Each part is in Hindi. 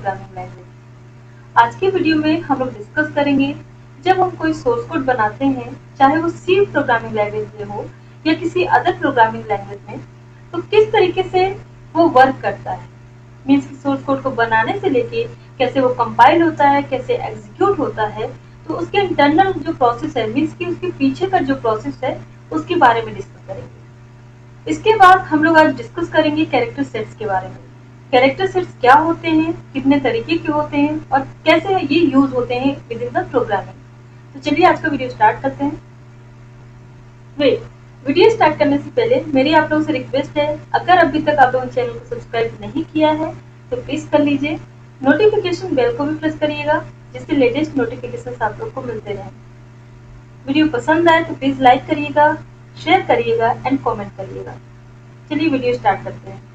Programming language. आज की वीडियो में हम लोग डिस्कस करेंगे जब हम कोई सोर्स कोड बनाते हैं, चाहे वो सी प्रोग्रामिंग लैंग्वेज में हो या किसी अदर प्रोग्रामिंग लैंग्वेज में, तो किस तरीके से वो वर्क करता है। मीन्स सोर्स कोड को बनाने से लेके कैसे वो कंपाइल होता है, कैसे एग्जीक्यूट होता है, तो उसके इंटरनल जो प्रोसेस है, मीन्स कि उसके पीछे का जो प्रोसेस है, उसके बारे में डिस्कस करेंगे। इसके बाद हम लोग आज डिस्कस करेंगे कैरेक्टर सेट्स के बारे में। कैरेक्टर सेट्स क्या होते हैं, कितने तरीके के होते हैं और कैसे ये यूज होते हैं विद इन द प्रोग्रामिंग। तो चलिए आज का वीडियो स्टार्ट करते हैं। वीडियो स्टार्ट करने से पहले मेरी आप लोगों से रिक्वेस्ट है, अगर अभी तक आप लोगों ने चैनल को सब्सक्राइब नहीं किया है तो प्लीज कर लीजिए। नोटिफिकेशन बेल को भी प्रेस करिएगा जिससे लेटेस्ट नोटिफिकेशन आप लोग को मिलते रहें। वीडियो पसंद आए तो प्लीज लाइक करिएगा, शेयर करिएगा एंड कमेंट करिएगा। चलिए वीडियो स्टार्ट करते हैं।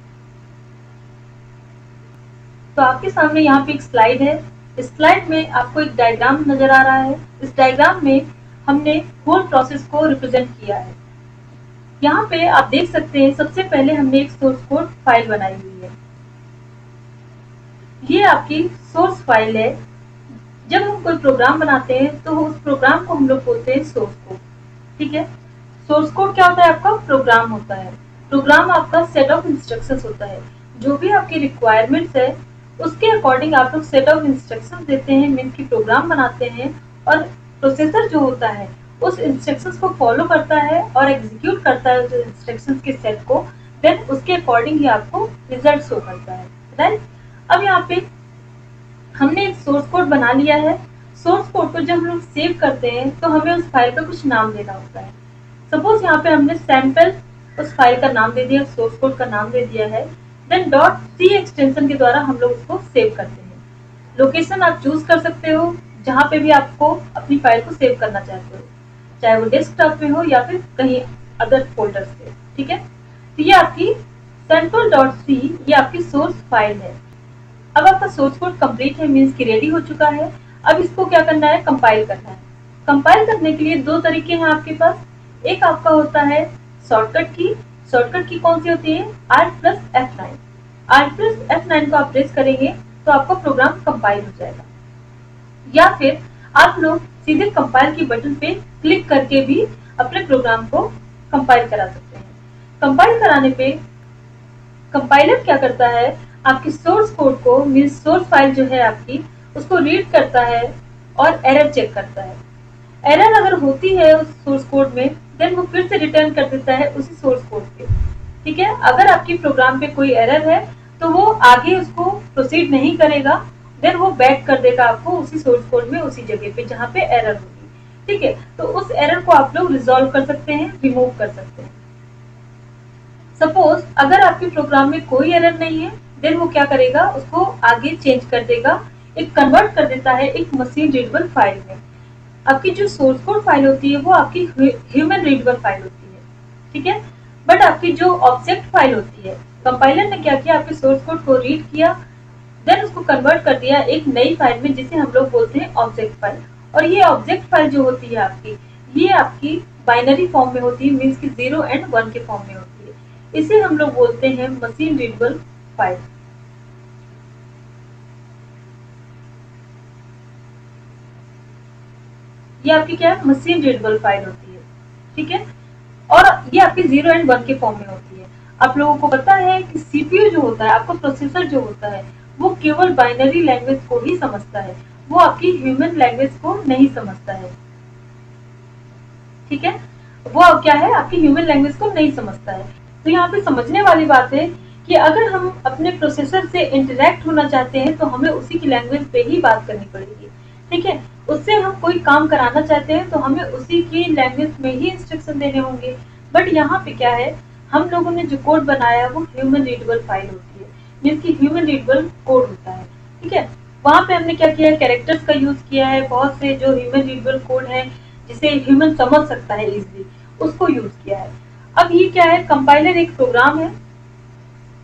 तो आपके सामने यहाँ पे एक स्लाइड है। इस स्लाइड में आपको एक डायग्राम नजर आ रहा है। इस डायग्राम में हमने होल प्रोसेस को रिप्रेजेंट किया है। यहाँ पे आप देख सकते हैं, सबसे पहले हमने एक सोर्स कोड फाइल बनाई हुई है। ये आपकी सोर्स फाइल है। जब हम कोई प्रोग्राम बनाते हैं तो उस प्रोग्राम को हम लोग बोलते हैं सोर्स कोड। ठीक है, सोर्स कोड क्या होता है? आपका प्रोग्राम होता है। प्रोग्राम आपका सेट ऑफ इंस्ट्रक्शंस होता है। जो भी आपकी रिक्वायरमेंट्स है उसके अकॉर्डिंग आप लोग सेट ऑफ इंस्ट्रक्शंस देते हैं, मीन्स की प्रोग्राम बनाते हैं, और प्रोसेसर जो होता है उस इंस्ट्रक्शंस को फॉलो करता है और एग्जीक्यूट करता है उस इंस्ट्रक्शंस के सेट को। देन उसके अकॉर्डिंग ही आपको रिजल्ट शो करता है, राइट। अब यहाँ पे हमने एक सोर्स कोड बना लिया है। सोर्स कोड को जब हम लोग सेव करते हैं तो हमें उस फाइल का कुछ नाम देना होता है। सपोज यहाँ पे हमने सैंपल उस फाइल का नाम दे दिया, सोर्स कोड का नाम दे दिया है। देन .c एक्सटेंशन के द्वारा हम लोग उसको सेव करते हैं। लोकेशन आप चूज कर सकते हो जहाँ पे भी आपको अपनी फाइल को सेव करना चाहते हो, चाहे वो डेस्कटॉप में हो या फिर कहीं अदर फोल्डर्स पे। ठीक है, तो ये आपकी sample.c ये आपकी सोर्स फाइल है। अब आपका सोर्स कोड कंप्लीट है, मीन्स की रेडी हो चुका है। अब इसको क्या करना है? कंपाइल करना है। कंपाइल करने के लिए दो तरीके हैं आपके पास। एक आपका होता है शॉर्टकट की। शॉर्टकट की कौन सी होती है? Alt+F9। Alt+F9 को आप प्रेस करेंगे तो आपका प्रोग्राम कंपाइल हो जाएगा। या फिर आप लोग सीधे कंपाइल की बटन पे क्लिक करके भी अपने प्रोग्राम को कंपाइल करा सकते हैं। कंपाइल कराने पे कंपाइलर क्या करता है? आपकी सोर्स कोड को, मीन्स सोर्स फाइल जो है आपकी, उसको रीड करता है और एरर चेक करता है। एरर अगर होती है उस सोर्स कोड में, देन वो फिर से रिटर्न कर देता है उसी सोर्स कोड पे। ठीक है, अगर आपकी प्रोग्राम पे कोई एरर है तो वो आगे उसको प्रोसीड नहीं करेगा, देन वो बैक कर देगा आपको उसी सोर्स कोड में, उसी जगह पे जहाँ पे एरर होगी। ठीक है, तो उस एरर को आप लोग रिजॉल्व कर सकते हैं, रिमूव कर सकते हैं। सपोज अगर आपके प्रोग्राम में कोई एरर नहीं है, देन वो क्या करेगा? उसको आगे चेंज कर देगा, एक कन्वर्ट कर देता है एक मशीन रीडेबल फाइल में। आपकी जो सोर्स कोड फाइल होती है वो आपकी ह्यूमन रीडेबल फाइल होती है। ठीक है, बट आपकी जो ऑब्जेक्ट फाइल होती है, कंपाइलर ने क्या किया? आपके सोर्स कोड को रीड किया, देन उसको कन्वर्ट कर दिया एक नई फाइल में, जिसे हम लोग बोलते हैं ऑब्जेक्ट फाइल। और ये ऑब्जेक्ट फाइल जो होती है आपकी, ये आपकी बाइनरी फॉर्म में होती है, मीन्स की 0 एंड 1 के फॉर्म में होती है। इसे हम लोग बोलते हैं मशीन रीडेबल फाइल। ये आपकी क्या है? मशीन रीडेबल फाइल होती है। ठीक है, और ये आपकी 0 एंड 1 के फॉर्म में होती है। आप लोगों को पता है कि सीपीयू जो होता है, आपका प्रोसेसर जो होता है, वो केवल बाइनरी लैंग्वेज को ही समझता है, वो आपकी ह्यूमन लैंग्वेज को नहीं समझता है। ठीक है, वो क्या है? आपकी ह्यूमन लैंग्वेज को नहीं समझता है। तो यहाँ पे समझने वाली बात है कि अगर हम अपने प्रोसेसर से इंटरेक्ट होना चाहते हैं तो हमें उसी की लैंग्वेज पे ही बात करनी पड़ेगी। ठीक है, उससे हम कोई काम कराना चाहते हैं तो हमें उसी की लैंग्वेज में ही इंस्ट्रक्शन देने होंगे। बट यहाँ पे क्या है? हम लोगों ने जो कोड बनाया वो ह्यूमन रीडेबल फाइल होती है, जिसकी ह्यूमन रीडेबल कोड होता है। ठीक है, वहाँ पे हमने क्या किया है? कैरेक्टर्स का यूज किया है, बहुत से जो ह्यूमन रीडेबल कोड है जिसे ह्यूमन समझ सकता है इजिली, उसको यूज किया है। अब ये क्या है? कंपाइलर एक प्रोग्राम है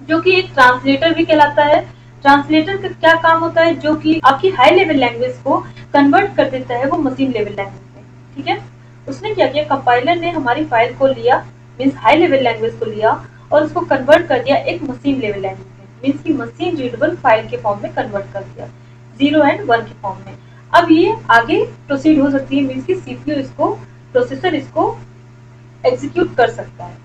जो कि एक ट्रांसलेटर भी कहलाता है। ट्रांसलेटर का क्या काम होता है? जो कि आपकी हाई लेवल लैंग्वेज को कन्वर्ट कर देता है वो मशीन लेवल लैंग्वेज में। ठीक है, उसने क्या किया? कंपाइलर ने हमारी फाइल को लिया, मीन्स हाई लेवल लैंग्वेज को लिया और उसको कन्वर्ट कर दिया एक मशीन लेवल लैंग्वेज में। मीन्स की मशीन रीडेबल फाइल के फॉर्म में कन्वर्ट कर दिया 0 एंड 1 के फॉर्म में। अब ये आगे प्रोसीड हो सकती है, मीन्स की सीपीयू इसको, प्रोसेसर इसको एग्जीक्यूट कर सकता है।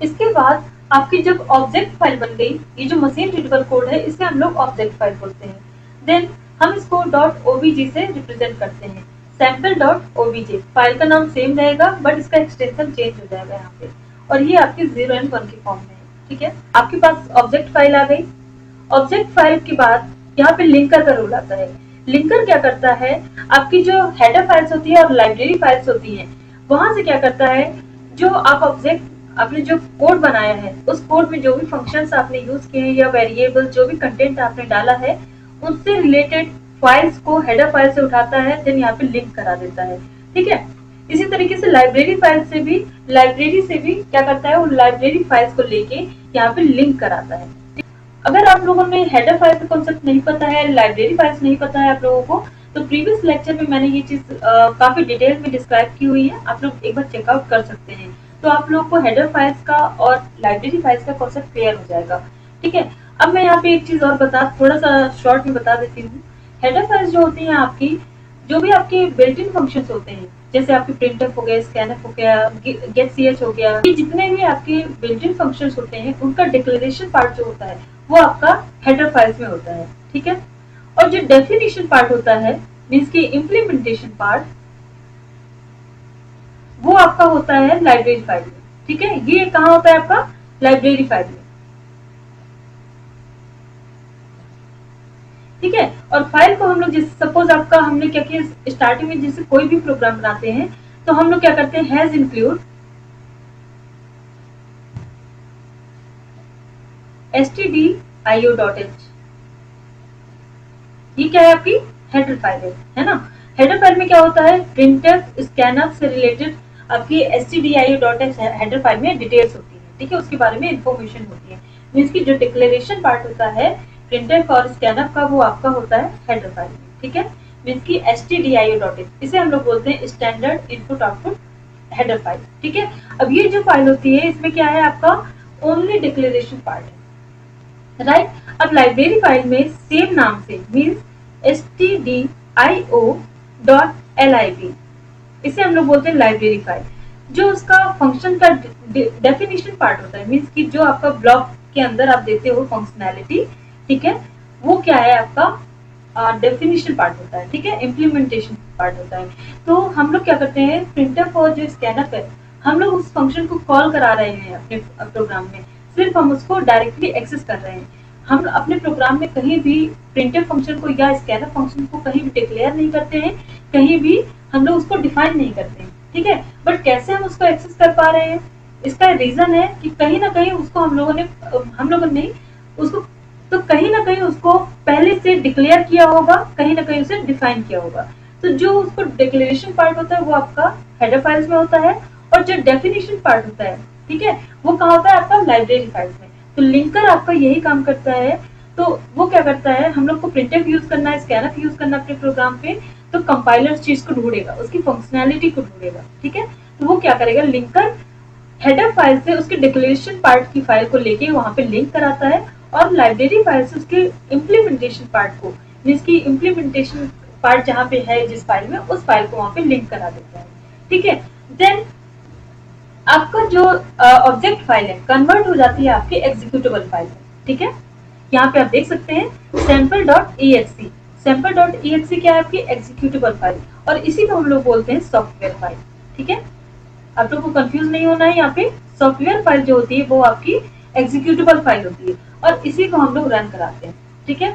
इसके बाद आपकी जब ऑब्जेक्ट फाइल बन गई, ये जो मशीन रीडेबल कोड है इसे हम लोग ऑब्जेक्ट फाइल बोलते हैं। देन हम इसको .obj से रिप्रेजेंट करते हैं, sample.obj। फाइल का नाम सेम रहेगा बट इसका एक्सटेंशन चेंज हो जाएगा यहाँ पे, और ये आपकी 0 एंड 1 के फॉर्म में है। ठीक है, आपके पास ऑब्जेक्ट फाइल आ गई। ऑब्जेक्ट फाइल के बाद यहाँ पे लिंकर का रोल आता है। लिंकर क्या करता है, आपकी जो हेडर फाइल्स होती है और लाइब्रेरी फाइल्स होती हैं, वहां से क्या करता है, जो आप ऑब्जेक्ट आपने जो कोड बनाया है उस कोड में जो भी फंक्शंस आपने यूज किए हैं या वेरिएबल जो भी कंटेंट आपने डाला है उनसे रिलेटेड फाइल्स को हेडर फाइल से उठाता है, देन यहाँ पे लिंक करा देता है। ठीक है, इसी तरीके से लाइब्रेरी फाइल से भी, लाइब्रेरी से भी क्या करता है, वो लाइब्रेरी फाइल्स को लेके यहाँ पे लिंक कराता है। अगर आप लोगों ने हेडर फाइल का कॉन्सेप्ट नहीं पता है, लाइब्रेरी फाइल्स नहीं पता है आप लोगों को, तो प्रीवियस लेक्चर में मैंने ये चीज काफी डिटेल में डिस्क्राइब की हुई है, आप लोग एक बार चेकआउट कर सकते हैं। तो आप लोगों को हेडर फाइल्स का और लाइब्रेरी फाइल्स का कॉन्सेप्ट क्लियर हो जाएगा। ठीक है, अब मैं यहाँ पे एक चीज और थोड़ा सा शॉर्ट में बता देती हूँ। हेडर फाइल्स जो होती हैं आपकी, जो भी आपके बिल्ट इन फंक्शंस होते हैं, जैसे आपके प्रिंटफ हो गया, स्कैनफ हो गया, गेट ch हो गया, ये जितने भी आपके बिल्ट इन फंक्शंस होते हैं उनका डिक्लेरेशन पार्ट जो होता है वो आपका हेडर फाइल्स में होता है। ठीक है, और जो डेफिनेशन पार्ट होता है, मीन्स की इम्प्लीमेंटेशन पार्ट, वो आपका होता है लाइब्रेरी फाइल में। ठीक है, ये कहाँ होता है आपका, लाइब्रेरी फाइल में। ठीक है, और फाइल को हम लोग जैसे सपोज आपका हमने क्या किया स्टार्टिंग में, जैसे कोई भी प्रोग्राम बनाते हैं तो हम लोग क्या करते हैं, हैज इंक्लूड stdio.h, ये क्या है, आपकी हेडर फाइल है ना। हेडर फाइल में क्या होता है, प्रिंटफ स्कैनफ से रिलेटेड आपकी stdio.h हेडर फाइल में डिटेल्स होती है। ठीक है, उसके बारे में इंफॉर्मेशन होती है, मीन्स की जो डिक्लेरेशन पार्ट होता है प्रिंटफ और स्कैनफ का, वो आपका होता है हेडर फाइल में। ठीक है, मीन्स की stdio.h, इसे हम लोग बोलते हैं standard input output header file. ठीक है, अब ये जो फाइल होती है इसमें क्या है, आपका ओनली डिक्लेरेशन पार्ट है, राइट। अब लाइब्रेरी फाइल में सेम नाम से, मीन्स stdio.lib, इसे हम लोग बोलते हैं लाइब्रेरी फाइल। जो उसका फंक्शन का डेफिनेशन पार्ट होता है, मीन्स की जो आपका ब्लॉक के अंदर आप देते हो फंक्शनैलिटी, ठीक है, वो क्या है, आपका डेफिनेशन पार्ट होता है। ठीक है, इम्प्लीमेंटेशन पार्ट होता है। तो हम लोग क्या करते हैं, प्रिंटफ और जो स्कैनफ है, हम लोग उस फंक्शन को कॉल करा रहे हैं अपने प्रोग्राम में, सिर्फ हम उसको डायरेक्टली एक्सेस कर रहे हैं। हम अपने प्रोग्राम में कहीं भी प्रिंटफ फंक्शन को या स्कैनर फंक्शन को कहीं भी डिक्लेयर नहीं करते हैं, कहीं भी हम लोग उसको डिफाइन नहीं करते हैं। ठीक है, बट कैसे हम उसको एक्सेस कर पा रहे हैं, इसका रीजन है कि कहीं ना कहीं उसको हम लोगों ने उसको तो कहीं ना कहीं उसको पहले से डिक्लेयर किया होगा, कहीं ना कहीं उसे डिफाइन किया होगा। तो जो उसको डिक्लेरेशन पार्ट होता है वो आपका हेडर फाइल्स में होता है, और जो डेफिनेशन पार्ट होता है, ठीक है, वो कहाँ होता है, आपका लाइब्रेरी फाइल्स में। तो लिंकर आपका यही काम करता है। तो वो क्या करता है, हम लोग को प्रिंटफ यूज करना है, स्कैनफ यूज करना है अपने प्रोग्राम पे, तो कंपाइलर चीज को ढूंढेगा, उसकी फंक्शनैलिटी को ढूंढेगा। ठीक है, तो वो क्या करेगा, लिंकर हेडर फाइल से उसके डिक्लेरेशन पार्ट की फाइल को लेके वहां पे लिंक कराता है, और लाइब्रेरी फाइल से उसके इम्प्लीमेंटेशन पार्ट को, जिसकी इम्प्लीमेंटेशन पार्ट जहाँ पे है जिस फाइल में, उस फाइल को वहां पे लिंक करा देता है। ठीक है, देन आपका जो ऑब्जेक्ट फाइल है कन्वर्ट हो जाती है आपकी एग्जीक्यूटेबल फाइल में। ठीक है, यहाँ पे आप देख सकते हैं sample.exe, sample.exe क्या है, आपकी एग्जीक्यूटेबल फाइल, और इसी को हम लोग बोलते हैं सॉफ्टवेयर फाइल। ठीक है, आप लोग को कंफ्यूज नहीं होना है, यहाँ पे सॉफ्टवेयर फाइल जो होती है वो आपकी एग्जीक्यूटेबल फाइल होती है, और इसी को हम लोग रन कराते हैं। ठीक है,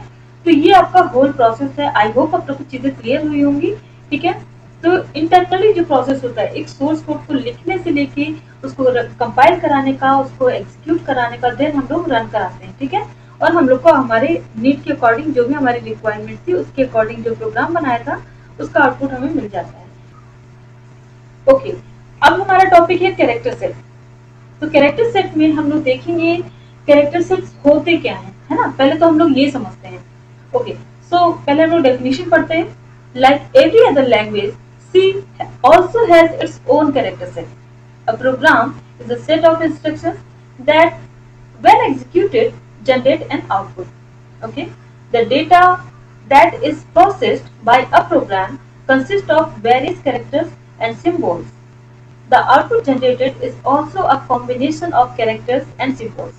तो ये आपका होल प्रोसेस है। आई होप आप लोग को चीजें क्लियर हुई होंगी। ठीक है, तो इंटरनली जो प्रोसेस होता है एक सोर्स कोड को लिखने से लेके उसको कंपाइल कराने का, उसको एग्जीक्यूट कराने का, देन हम लोग रन कराते हैं। ठीक है, और हम लोग को हमारे नीड के अकॉर्डिंग, जो भी हमारी रिक्वायरमेंट थी उसके अकॉर्डिंग जो प्रोग्राम बनाया था उसका आउटपुट हमें मिल जाता है। ओके, अब हमारा टॉपिक है कैरेक्टर सेट। तो कैरेक्टर सेट में हम लोग देखेंगे कैरेक्टर सेट्स होते क्या है ना। पहले तो हम लोग ये समझते हैं। ओके, सो पहले हम लोग डेफिनेशन पढ़ते हैं। Like every other language, C also has its own character set. A program is a set of instructions that, when executed, generate an output. Okay, the data that is processed by a program consists of various characters and symbols. The output generated is also a combination of characters and symbols.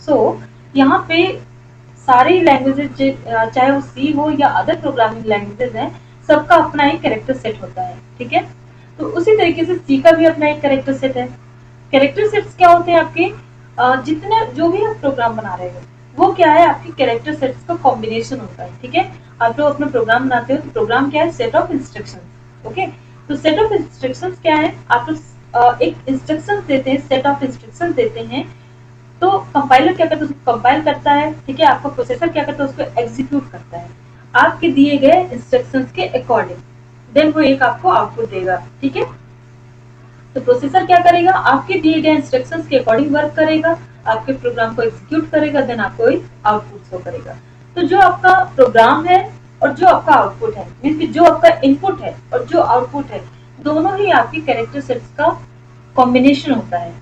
So यहाँ पे सारी लैंग्वेजेज चाहे वो सी हो या अदर प्रोग्रामिंग लैंग्वेजेज हैं, सबका अपना एक कैरेक्टर सेट होता है, ठीक है। तो उसी तरीके से सी का भी अपना एक कैरेक्टर सेट है। कैरेक्टर सेट्स क्या होते हैं आपके, जितने जो भी आप प्रोग्राम बना रहे हो वो क्या है, आपकी कैरेक्टर सेट्स का कॉम्बिनेशन होता है, ठीक है। आप लोग अपना प्रोग्राम बनाते हो तो प्रोग्राम क्या है, सेट ऑफ इंस्ट्रक्शंस। ओके, तो सेट ऑफ इंस्ट्रक्शंस क्या है, आप लोग एक इंस्ट्रक्शंस देते हैं, सेट ऑफ इंस्ट्रक्शंस देते हैं, तो कंपाइलर क्या करता है, उसको कंपाइल करता है, ठीक है। आपका प्रोसेसर क्या करता है, उसको एग्जीक्यूट करता है आपके दिए गए इंस्ट्रक्शंस के अकॉर्डिंग, देन वो एक आपको आउटपुट देगा, ठीक है। तो प्रोसेसर क्या करेगा, आपके दिए गए इंस्ट्रक्शंस के अकॉर्डिंग वर्क करेगा, आपके प्रोग्राम को एग्जीक्यूट करेगा, देन आपको एक आउटपुट शो करेगा। तो जो आपका प्रोग्राम है और जो आपका आउटपुट है, मीन्स कि जो आपका इनपुट है और जो आउटपुट है, दोनों ही आपकी कैरेक्टर सेट्स का कॉम्बिनेशन होता है,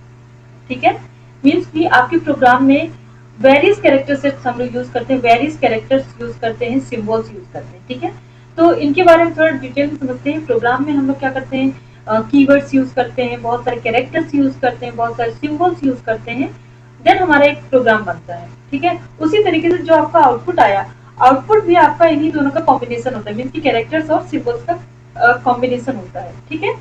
ठीक है। मीन्स कि आपके प्रोग्राम में वेरियस कैरेक्टर सेट्स हम लोग यूज करते हैं, वेरियस कैरेक्टर्स यूज करते हैं, सिंबल्स यूज करते हैं, ठीक है। तो इनके बारे में थोड़ा डिटेल में समझते हैं। प्रोग्राम में हम लोग क्या करते हैं, कीवर्ड्स यूज करते हैं, बहुत सारे कैरेक्टर्स यूज करते हैं, बहुत सारे सिंबल्स यूज करते हैं, देन हमारा एक प्रोग्राम बनता है, ठीक है। उसी तरीके से जो आपका आउटपुट आया, आउटपुट भी आपका इन्हीं दोनों का कॉम्बिनेशन होता है, मीन्स की कैरेक्टर्स और सिंबल्स का कॉम्बिनेशन होता है, ठीक है।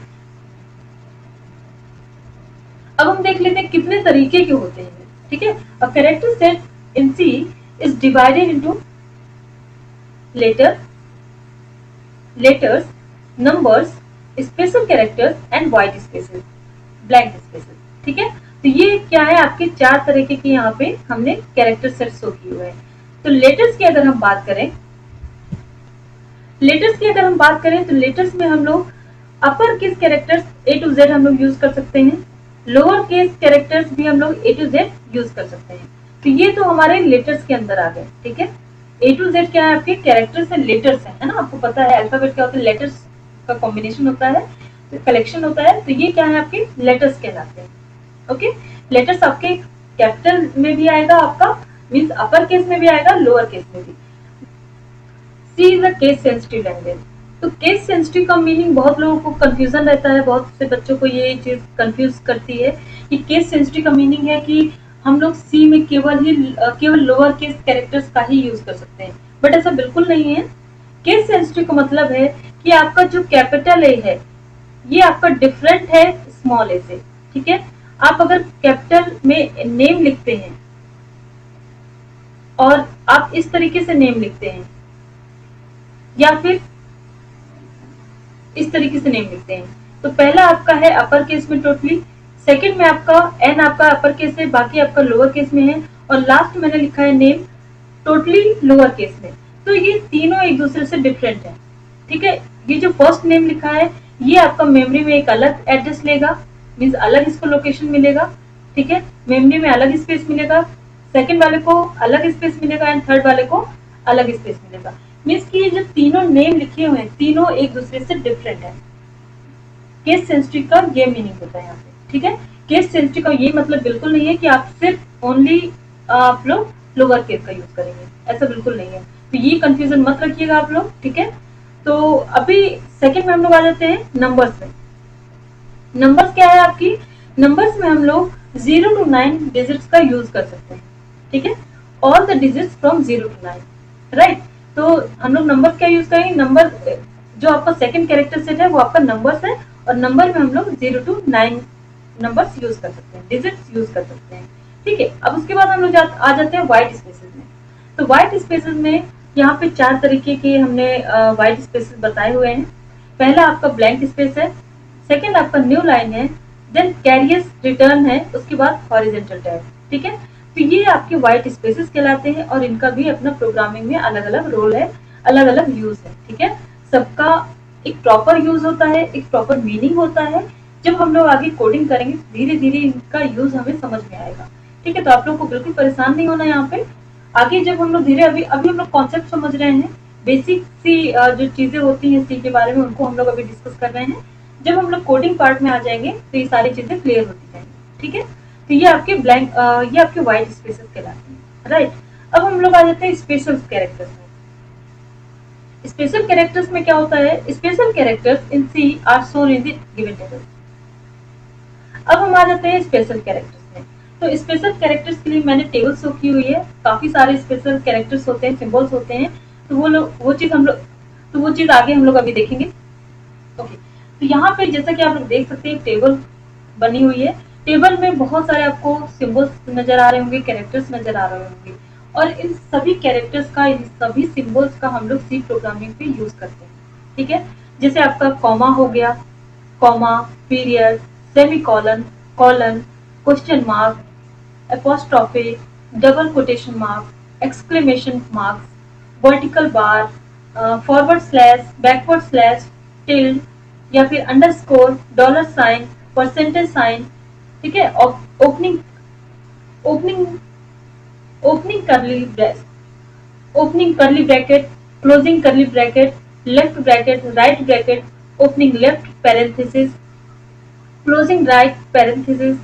अब हम देख लेते हैं कितने तरीके के होते हैं, ठीक है। A character set in C is divided into letters, numbers, special characters and white spaces, blank spaces, ठीक है। तो ये क्या है, आपके 4 तरीके के यहाँ पे हमने कैरेक्टर सेट शो किए हुए हैं। तो लेटर्स की अगर हम बात करें, तो लेटर्स में हम लोग upper case characters A to Z हम लोग यूज कर सकते हैं, लोअर केस कैरेक्टर्स भी हम लोग ए टू जेड यूज कर सकते हैं। तो ये तो हमारे लेटर्स के अंदर आ गए, ठीक है। ए टू जेड क्या है, आपके कैरेक्टर्स एंड लेटर्स है ना। आपको पता है अल्फाबेट क्या होता है, लेटर्स का कॉम्बिनेशन होता है, तो कलेक्शन होता है। तो ये क्या है, आपके लेटर्स कहलाते हैं। ओके, लेटर्स आपके कैपिटल में भी आएगा, आपका मीन्स अपर केस में भी आएगा, लोअर केस में भी। C is a case sensitive language. तो केस सेंसिटिव का मीनिंग बहुत लोगों को कंफ्यूजन रहता है, बहुत से बच्चों को ये चीज कंफ्यूज करती है कि केस सेंसिटिव का मीनिंग है कि हम लोग सी में केवल लोअर केस कैरेक्टर्स का ही यूज कर सकते हैं, बट ऐसा बिल्कुल नहीं है। केस सेंसिटिव का मतलब है कि आपका जो कैपिटल ए है ये आपका डिफरेंट है स्मॉल ए से, ठीक है। आप अगर कैपिटल में नेम लिखते हैं और आप इस तरीके से नेम लिखते हैं या फिर इस तरीके से नेम लिखते हैं, तो पहला आपका है अपर केस में टोटली, सेकंड में आपका एन आपका अपर केस है, बाकी आपका लोअर केस में है, और लास्ट मैंने लिखा है नेम टोटली लोअर केस में। तो ये तीनों एक दूसरे से डिफरेंट है, ठीक है। ये जो फर्स्ट नेम लिखा है ये आपका मेमोरी में एक अलग एड्रेस लेगा, मीन्स अलग इसको लोकेशन मिलेगा, ठीक है। मेमोरी में अलग स्पेस मिलेगा, सेकंड वाले को अलग स्पेस मिलेगा एंड थर्ड वाले को अलग स्पेस मिलेगा। मीन्स की ये जो तीनों नेम लिखे हुए हैं तीनों एक दूसरे से डिफरेंट है। केस सेंसिटिव का ये मीनिंग होता है यहाँ पे, ठीक है। केस सेंसिटिव का ये मतलब बिल्कुल नहीं है कि आप सिर्फ ओनली आप लोग लोअर केस का यूज करेंगे, ऐसा बिल्कुल नहीं है। तो ये कंफ्यूजन मत रखिएगा आप लोग, ठीक है। तो अभी सेकंड में हम लोग आ जाते हैं नंबर्स में। नंबर्स क्या है आपकी, नंबर्स में हम लोग 0 to 9 डिजिट्स का यूज कर सकते हैं, ठीक है। All the digits from 0 to 9, right. तो हम लोग नंबर्स क्या यूज करेंगे, नंबर जो आपका सेकंड कैरेक्टर सेट है वो आपका नंबर्स है, और नंबर में हम लोग 0 to 9 नंबर्स यूज कर सकते हैं, डिजिट्स यूज कर सकते हैं, ठीक है। अब उसके बाद हम लोग आ जाते हैं व्हाइट स्पेसेस में। तो व्हाइट स्पेसेस में यहाँ पे 4 तरीके के हमने व्हाइट स्पेसेस बताए हुए हैं। पहला आपका ब्लैंक स्पेस है, सेकंड आपका न्यू लाइन है, देन कैरियर्स रिटर्न है, उसके बाद हॉरिजॉन्टल टैब, ठीक है। तो ये आपके व्हाइट स्पेसेस कहलाते हैं और इनका भी अपना प्रोग्रामिंग में अलग अलग रोल है, अलग अलग यूज है, ठीक है। सबका एक प्रॉपर यूज होता है, एक प्रॉपर मीनिंग होता है। जब हम लोग आगे कोडिंग करेंगे धीरे धीरे इनका यूज हमें समझ में आएगा, ठीक है। तो आप लोग को बिल्कुल परेशान नहीं होना यहाँ पे। आगे जब हम लोग धीरे अभी हम लोग कॉन्सेप्ट समझ रहे हैं, बेसिक सी जो चीजें होती हैं सी के बारे में उनको हम लोग अभी डिस्कस कर रहे हैं। जब हम लोग कोडिंग पार्ट में आ जाएंगे तो ये सारी चीजें क्लियर होती जाएंगी, ठीक है। तो ये आपके ब्लैंक ये आपके व्हाइट स्पेसेस कहलाते हैं। राइट। अब हम लोग आ जाते हैं स्पेशल कैरेक्टर्स में। स्पेशल कैरेक्टर्स में क्या होता है, special characters in C are shown in the given table. अब हम आ जाते हैं स्पेशल कैरेक्टर्स में। तो स्पेशल कैरेक्टर्स के लिए मैंने टेबल शो की हुई है, काफी सारे स्पेशल कैरेक्टर्स होते हैं, सिंबल्स होते हैं। तो वो चीज आगे हम लोग अभी देखेंगे। ओके, तो यहाँ पे जैसा कि आप लोग देख सकते हैं टेबल बनी हुई है। टेबल में बहुत सारे आपको सिंबल्स नजर आ रहे होंगे, कैरेक्टर्स नजर आ रहे होंगे, और इन सभी कैरेक्टर्स का, इन सभी सिंबल्स का हम लोग सी प्रोग्रामिंग पे यूज करते हैं। ठीक है, जैसे आपका कॉमा हो गया, comma, period, semicolon, colon, question mark, apostrophe, double quotation mark, exclamation marks, vertical bar, forward slash, backward slash, tilde, या फिर underscore, dollar sign, percentage sign. ठीक है, opening opening opening curly brace opening curly bracket, closing curly bracket, left bracket, right bracket, opening left parenthesis, closing right parenthesis,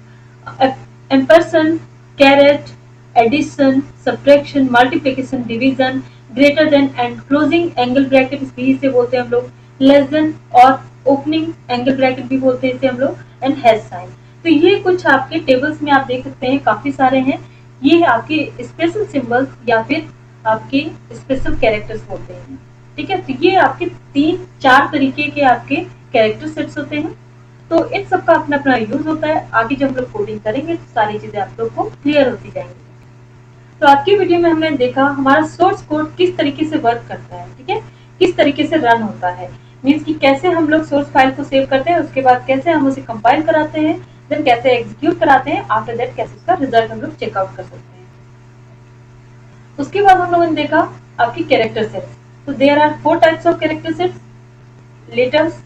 ampersand, caret, addition, subtraction, multiplication, division, greater than and closing angle bracket भी इसे बोलते हैं हम लोग, less than और opening angle bracket भी बोलते हैं इसे हम लोग, and hash sign। तो ये कुछ आपके टेबल्स में आप देख सकते हैं, काफी सारे हैं। ये आपके स्पेशल सिंबल्स या फिर आपके स्पेशल कैरेक्टर्स होते हैं। ठीक है, तो ये आपके 3-4 तरीके के आपके कैरेक्टर सेट्स होते हैं। तो इन सबका अपना अपना यूज होता है। आगे जब हम लोग कोडिंग करेंगे तो सारी चीजें आप लोग को क्लियर होती जाएंगी। तो आज की वीडियो में हमने देखा हमारा सोर्स कोड किस तरीके से वर्क करता है। ठीक है, किस तरीके से रन होता है, मीन्स कि कैसे हम लोग सोर्स फाइल को सेव करते हैं, उसके बाद कैसे हम उसे कंपाइल कराते हैं, देन कैसे एग्जीक्यूट कराते हैं, आफ्टर दैट कैसे उसका रिजल्ट हम लोग चेकआउट कर सकते हैं। उसके बाद हम लोगों ने देखा आपकी कैरेक्टर सेट्स। तो there are 4 types of character sets, letters,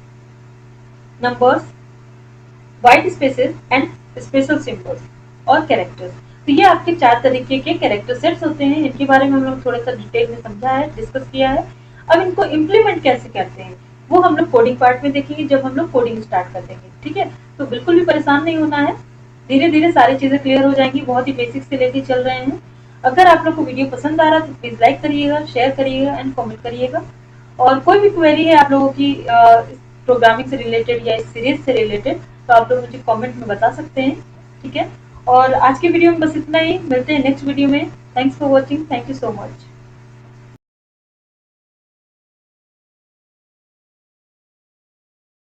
numbers, white spaces and special symbols और कैरेक्टर्स। तो ये आपके 4 तरीके के कैरेक्टर सेट्स होते हैं। इनके बारे में हम लोग थोड़ा सा डिटेल में समझा है, डिस्कस किया है। अब इनको इम्प्लीमेंट कैसे करते हैं वो हम लोग कोडिंग पार्ट में देखेंगे जब हम लोग कोडिंग स्टार्ट कर देंगे। ठीक है, तो बिल्कुल भी परेशान नहीं होना है, धीरे धीरे सारी चीजें क्लियर हो जाएंगी। बहुत ही बेसिक से लेके चल रहे हैं। अगर आप लोग को वीडियो पसंद आ रहा है तो प्लीज लाइक करिएगा, शेयर करिएगा एंड कॉमेंट करिएगा। और कोई भी क्वेरी है आप लोगों की प्रोग्रामिंग से रिलेटेड या इस सीरीज से रिलेटेड, तो आप लोग मुझे कमेंट में बता सकते हैं। ठीक है, और आज की वीडियो में बस इतना ही। मिलते हैं नेक्स्ट वीडियो में। Thanks for watching, thank you so much.